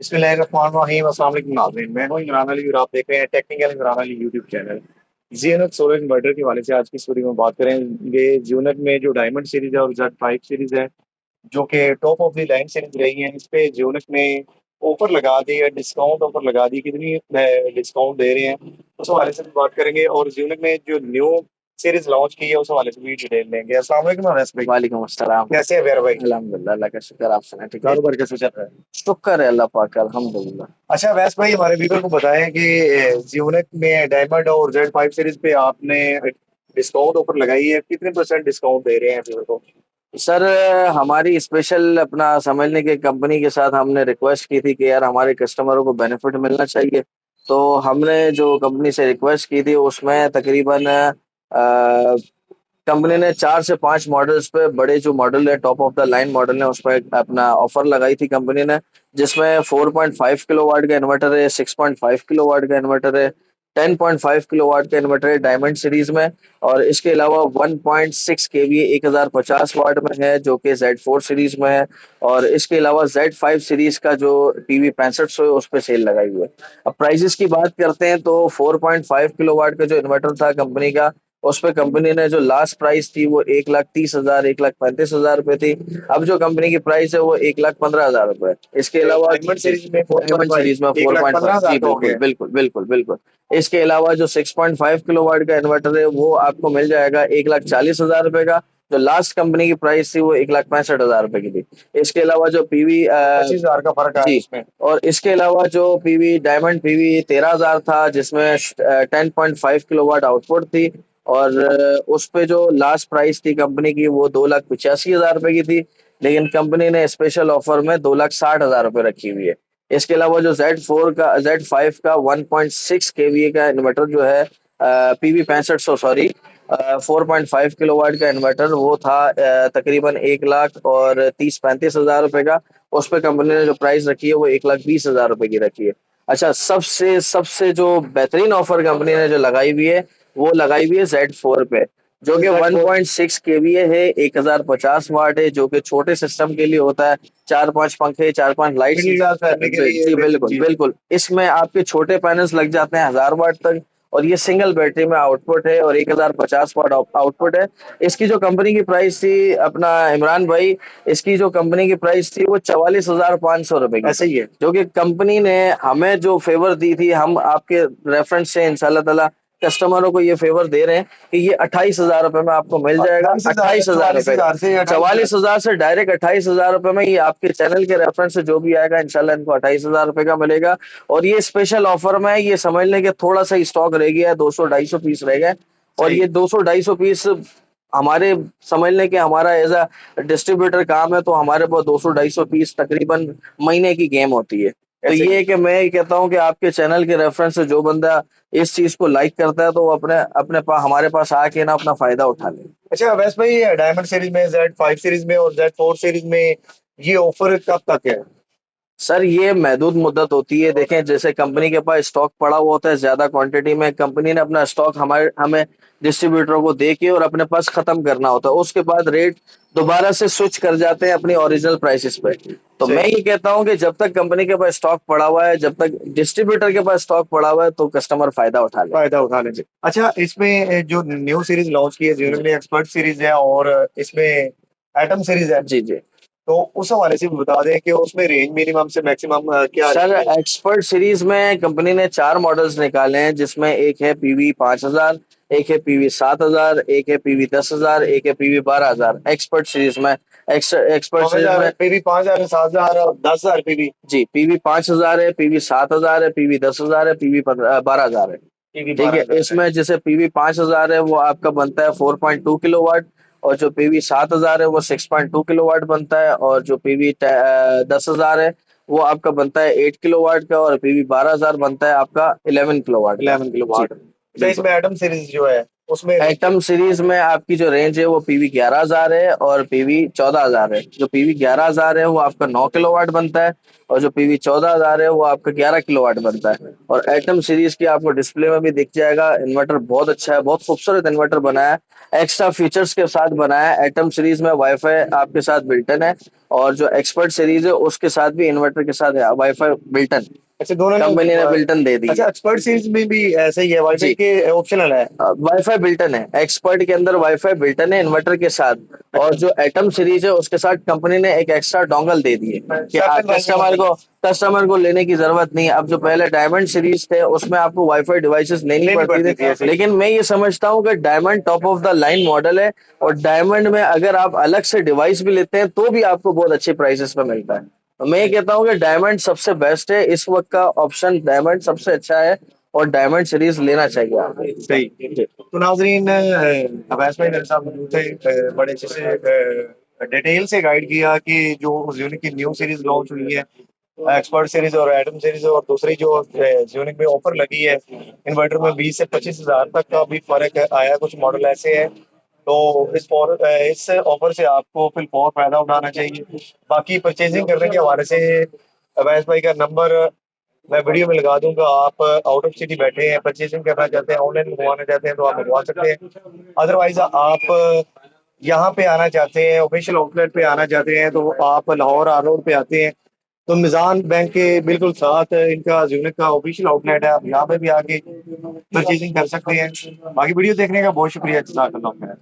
बिस्मिल्लाहिर्रहमानिर्रहीम। अस्सलाम वालेकुम नाज़रीन, मैं हूं इमरान अली और आप देख रहे हैं technical Imran Ali YouTube channel. Zeenat solar inverter के हवाले से आज की इस वीडियो में बात करेंगे। ज़ीनत में जो डायमंड सीरीज है और जेड 5 सीरीज है, जो कि top of the line series रही है, इस पे ज़ीनत ने ऑफर लगा दी है, डिस्काउंट ऑफर लगा दी। कितनी डिस्काउंट दे रहे हैं उस हवाले से भी बात करेंगे, और ज़ीनत ने जो न्यू सीरीज लॉन्च की है उस हवाले से भी डिटेल लेंगे। अस्सलाम वालेकुम अनस भाई, वालेकुम अस्सलाम। कैसे है वेर भाई? अल्हम्दुलिल्लाह, अल्लाह का शुक्र, आप सुनाए ठीक है? कारोबार कैसे चल रहा है? शुक्र है अल्लाह पाक का, अल्हम्दुलिल्लाह। अच्छा वैस भाई, हमारे व्यूवर को बताएं कि यूनिक में डायमंड और जेड 5 सीरीज पे आपने डिस्काउंट ऑफर लगाई है, कितने परसेंट डिस्काउंट दे रहे हैं व्यूवर को? सर, हमारी स्पेशल अपना समझने के कंपनी के साथ हमने रिक्वेस्ट की थी कि यार हमारे कस्टमरों को बेनिफिट मिलना चाहिए। तो हमने जो कंपनी से रिक्वेस्ट की थी उसमें तकरीबन कंपनी ने 4 से 5 मॉडल्स पे, बड़े जो मॉडल है top of the line model है, उस पर अपना ऑफर लगाई थी कंपनी ने, जिसमें 4.5 किलोवाट का इन्वर्टर है, 6.5 किलोवाट का इन्वर्टर है, 10.5 किलोवाट का इन्वर्टर है डायमंड सीरीज में। और इसके अलावा 1.6 केवी 1050 वाट में है जो कि Z4 सीरीज में है। और इसके अलावा Z5 सीरीज का जो पीवी 6500 है उस पर सेल लगाई हुई है। अब प्राइजेस की बात करते हैं तो 4.5 किलोवाट का जो इन्वर्टर था कंपनी का, उस पे कंपनी ने जो लास्ट प्राइस थी वो 1,30,000, 1,35,000 रुपए थी। अब जो कंपनी की प्राइस है वो 1,15,000 रुपए है। इसके अलावा डायमंड सीरीज में डायमंड 4.5, सीरीज में एक फोर लाख पॉइंट पंद्रह फाइव हजार जी का हो बिल्कुल गया। बिल्कुल बिल्कुल बिल्कुल। इसके अलावा जो 6.5 किलोवाट का इन्वर्टर है वो आपको मिल जाएगा 1,40,000 रुपए का। जो लास्ट कंपनी की प्राइस थी वो 1,65,000 रुपए की थी। इसके अलावा जो पीवी 25,000 का फर्क है जी, उसमें। और इसके अलावा जो पीवी डायमंड पीवी 13,000 था जिसमें 10.5 किलोवाट आउटपुट थी। और उस पे जो लास्ट प्राइस थी कंपनी की वो 2,85,000 रुपए की थी। लेकिन कंपनी ने स्पेशल ऑफर में 2,60,000 रुपए रखी हुई है। इसके अलावा जो Z5 का 1.6 केवीए का इन्वर्टर जो है, पीवी 6500 सॉरी, 4.5 किलोवाट का इन्वर्टर वो था तकरीबन 1,30,35,000 रुपए का। उस पे कंपनी ने जो प्राइस रखी है वो 1,20,000 रुपए की रखी है। अच्छा, सबसे सबसे जो बेहतरीन ऑफर कंपनी ने जो लगाई हुई है वो लगाई हुई है Z4 पे, जो कि जेड फोर 1.6 केवीए है, 1,050 वाट है, जो कि छोटे सिस्टम के लिए होता है। 4-5 पंखे, 4-5 लाइट्स। मिडिल क्लास फैमिली के लिए जी बेहतरीन बिल्कुल चीज है। बिल्कुल। इसमें आपके छोटे पैनल्स लग जाते हैं 1,000 वाट तक। और ये सिंगल बैटरी में आउटपुट है और 1,050 वाट आउटपुट है। इसकी जो कंपनी की प्राइस थी अपना इमरान भाई, इसकी जो कंपनी की प्राइस थी वो 44,500 रुपए की ऐसे थी। ही है। जो कि कंपनी ने हमें जो फेवर दी थी, हम आपके रेफरेंस से इंशाल्लाह ताला कस्टमरों को ये फेवर दे रहे हैं कि ये 28,000 रुपए में आपको मिल जाएगा। 28,000, 28,000 44 रुपए का, हजार से 28,000। 44,000 से डायरेक्ट 28,000 रुपए में ये आपके चैनल के रेफरेंस से जो भी आएगा इंशाल्लाह इनको 28,000 रुपए का मिलेगा। और ये स्पेशल ऑफर में ये समझ लें कि थोड़ा सा स्टॉक रह गया है, 200-250 पीस रह गए। और सही। ये 200-250 पीस हमारे समझ लें कि हमारा एज अ डिस्ट्रीब्यूटर काम है, तो हमारे पास 200-250 पीस तकरीबन महीने की गेम होती है। तो ऐसे ये ही। है कि मैं ये कहता हूँ कि आपके चैनल के रेफरेंस से जो बंदा इस चीज को लाइक करता है तो वो अपने अपने पास हमारे पास आके ना अपना फायदा उठा ले। अच्छा वैसे भाई, डायमंड सीरीज में, जेड 5 सीरीज में और जेड 4 सीरीज में ये ऑफर कब तक है? सर, ये महदूद मुद्दत होती है। देखें, जैसे कंपनी के पास स्टॉक पड़ा हुआ होता है ज्यादा क्वांटिटी में, कंपनी ने अपना स्टॉक हमारे हमें डिस्ट्रीब्यूटरों को दे के और अपने पास खत्म करना होता है। उसके बाद रेट दोबारा से स्विच कर जाते हैं अपनी ओरिजिनल प्राइसेस पे। तो मैं सही। ये कहता हूँ कि जब तक कंपनी के पास स्टॉक पड़ा हुआ है, जब तक डिस्ट्रीब्यूटर के पास स्टॉक पड़ा हुआ है, तो कस्टमर फायदा उठा ले। फायदा उठा लेंगे। अच्छा, इसमें जो न्यू सीरीज लॉन्च की है, जी जीरो में एक्सपर्ट सीरीज है और इसमें एटम सीरीज है, जी जी। तो उस हवाले से भी बता दें कि उसमें रेंज मिनिमम से मैक्सिमम क्या सर, रेंज है? एक्सपर्ट सीरीज में कंपनी ने 4 मॉडल्स निकाले हैं, जिसमें एक है पीवी 5,000, एक है पीवी 7,000, एक है पीवी 10,000, एक है पीवी 12,000। एक्सपर्ट सीरीज में, एक्सपर्ट पाँच सीरीज हजार में पीवी, 5,000, 7,000 और 10,000 पीवी। जी, पीवी 5,000 है, पीवी 7,000 है, पीवी 10,000 है, पीवी 12,000 है। पीवी ठीक बारह है, हजार है। इसमें जैसे पीवी 5,000 है वो आपका बनता है 4.2 किलोवाट। और जो पीवी 7,000 है वो 6.2 किलोवाट बनता है। और जो पीवी 10,000 है वो आपका बनता है 8 किलोवाट का। और पीवी 12,000 बनता है आपका 11 किलोवाट का। 11 किलो जी वाट। अच्छा, बिल्कुल। इसमें एटम सीरीज जो है, उसमें एटम सीरीज में आपकी जो रेंज है वो पीवी 11,000 है और पीवी 14,000 है। जो पीवी 11,000 है वो आपका 9 किलोवाट बनता है और जो पीवी 14,000 है वो आपका 11 किलोवाट बनता है। और एटम सीरीज की आपको डिस्प्ले में भी दिख जाएगा। इन्वर्टर बहुत अच्छा है, बहुत खूबसूरत इन्वर्टर बनाया है, एक्स्ट्रा फीचर्स के साथ बनाया है। एटम सीरीज में वाईफाई आपके साथ बिल्टन है और जो एक्सपर्ट सीरीज है उसके साथ भी इन्वर्टर के साथ है वाईफाई बिल्टन। अच्छा, दोनों कंपनी ने में बिल्टन दे दी अच्छा, है। एक्सपर्ट सीरीज में भी ऐसा ही है, वाईफाई जी, के ऑप्शनल है? वाईफाई बिल्टन है, एक्सपर्ट के अंदर वाईफाई बिल्टन है इन्वर्टर के साथ। और अच्छा, जो एटम सीरीज है उसके साथ कंपनी ने एक एक्स्ट्रा डोंगल दे दिए कि सेकंड वाईफाई डोंगल कस्टमर को लेने की जरूरत नहीं है। अब जो पहले डायमंड सीरीज थे उसमें आपको वाईफाई डिवाइसेस लेनी लेनी पड़ती पड़ती थी थी, ऐसे। लेकिन मैं ये समझता हूँ कि diamond top of the line model है और डायमंड में अगर आप अलग से डिवाइस भी लेते हैं तो भी आपको बहुत अच्छे प्राइसेस पे मिलता है। तो मैं ये कहता हूँ कि डायमंड सबसे बेस्ट है इस वक्त का ऑप्शन, डायमंड सबसे अच्छा है और डायमंड सीरीज लेना चाहिए आपको। सही। जी। तो नाजरीन, अवैस भाई मेरे साथ मौजूद थे, बड़े अच्छे से डिटेल से गाइड किया कि जो यूनिक की न्यू सीरीज लॉन्च हुई है, एक्सपर्ट सीरीज और एटम सीरीज, और दूसरी जो यूनिक में ऑफर लगी है इन्वर्टर में 20 से 25 हजार तक का भी फर्क आया, कुछ मॉडल ऐसे हैं। तो इस ऑफर से आपको फिर और फायदा उठाना चाहिए। बाकी परचेजिंग करने के हवाले से अवैस भाई का नंबर मैं वीडियो में लगा दूंगा। आप आउट ऑफ सिटी बैठे हैं, परचेजिंग करना चाहते हैं, ऑनलाइन मंगवाना चाहते हैं, तो आप मंगवा सकते हैं। अदरवाइज आप यहाँ पे आना चाहते हैं, ऑफिशियल आउटलेट पे आना चाहते हैं, तो आप लाहौर आर रोड पे आते हैं तो मिजान बैंक के बिल्कुल साथ इनका यूनिक का ऑफिशियल आउटलेट है। आप यहाँ पे भी आके परचेजिंग कर सकते हैं। बाकी वीडियो देखने का बहुत शुक्रिया। जज़ाकल्लाह खैर।